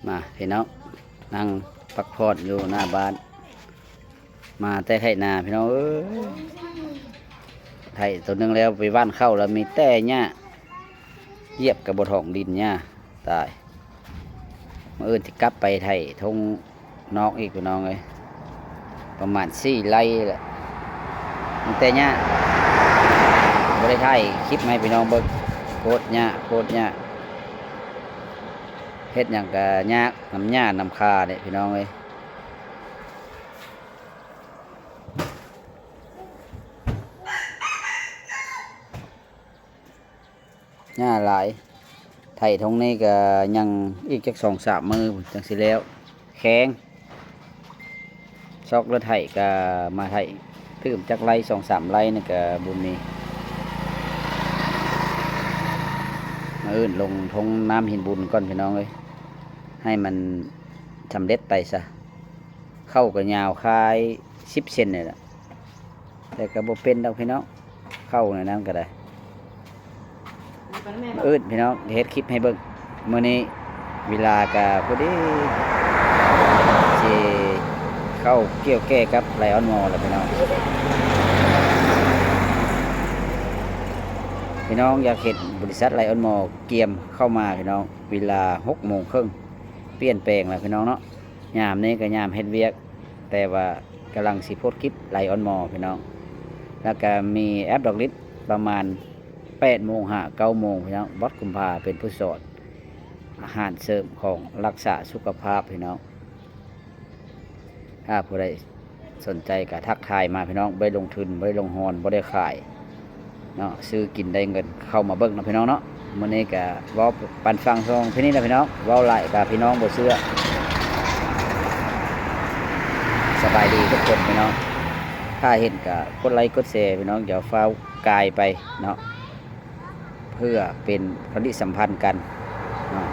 มาพี่น้องนั่งพักผ่อนอยู่หน้าบ้านมาแต่ไถนาพี่น้องเอ้ยไถตัวหนึงแล้วไปว่านเข้าแล้วมีแต่หญ้าเหยียบกับบท้องดินหญ้าตายมื่ออื่นที่กลับไปไถทงนอกอีกพี่น้องเลยประมาณ4 ไร่แหละมีแต่หญ้าบ่ได้ถ่ายคลิปให้พี่น้องเบิ่งโคตรหญ้าเฮ็ดหยังก็ยากน้ำหญ้าน้ำคาเนี่ยพี่น้องเอ้ยหญ้าหลายไถทงนี้ก็ยังอีกจัก2-3 มื้อจังสิแล้วแข็งซอกรถไถก็มาไถตื้มจักไร่2-3 ไร่นี่ก็บ่มีมื้ออื่นลงทงน้ำหินบุญก่อนพี่น้องเอ้ยให้มันสำเร็จไปซะเข้าก็ยาวคาย10 เซนนี่แหละแต่ก็บ่เป็นดอกพี่น้องเข้าในนั้นก็ได้มื้ออื่นพี่น้องเฮ็ดคลิปให้เบิ่งมื้อนี้เวลาก็พอดีสิเข้าเกี่ยวแก้กับไลออนมอลแล้วพี่น้องอยากเห็นบริษัทไลออนมอลเกียมเข้ามาพี่น้องเวลา6:30เปลี่ยนแปลงแล้วพี่น้องเนาะยามนี้ก็ยามเฮ็ดเวียกแต่ว่ากำลังสิโพสต์คลิปไลออนมอลพี่น้องแล้วก็มีแอปดอกลิศประมาณ8:00-9:00พี่น้องบอสกุมภาเป็นผู้สอนอาหารเสริมของรักษาสุขภาพพี่น้องถ้าผู้ใดสนใจก็ทักทายมาพี่น้องบ่ได้ลงทุนบ่ได้ลงหอนบ่ได้ขายเนาะซื้อกินได้เงินเข้ามาเบิ่งนะพี่น้องเนาะมื้อนี้ก็เว้าปันฟังซองที่นี่นะพี่น้องเว้าหลายกับพี่น้องบ่เชื่อสบายดีทุกคนพี่น้องถ้าเห็นก็กดไลค์กดแชร์พี่น้องอย่าฟ้าวกายไปเนาะเพื่อเป็นผลิตสัมพันธ์กันเนาะ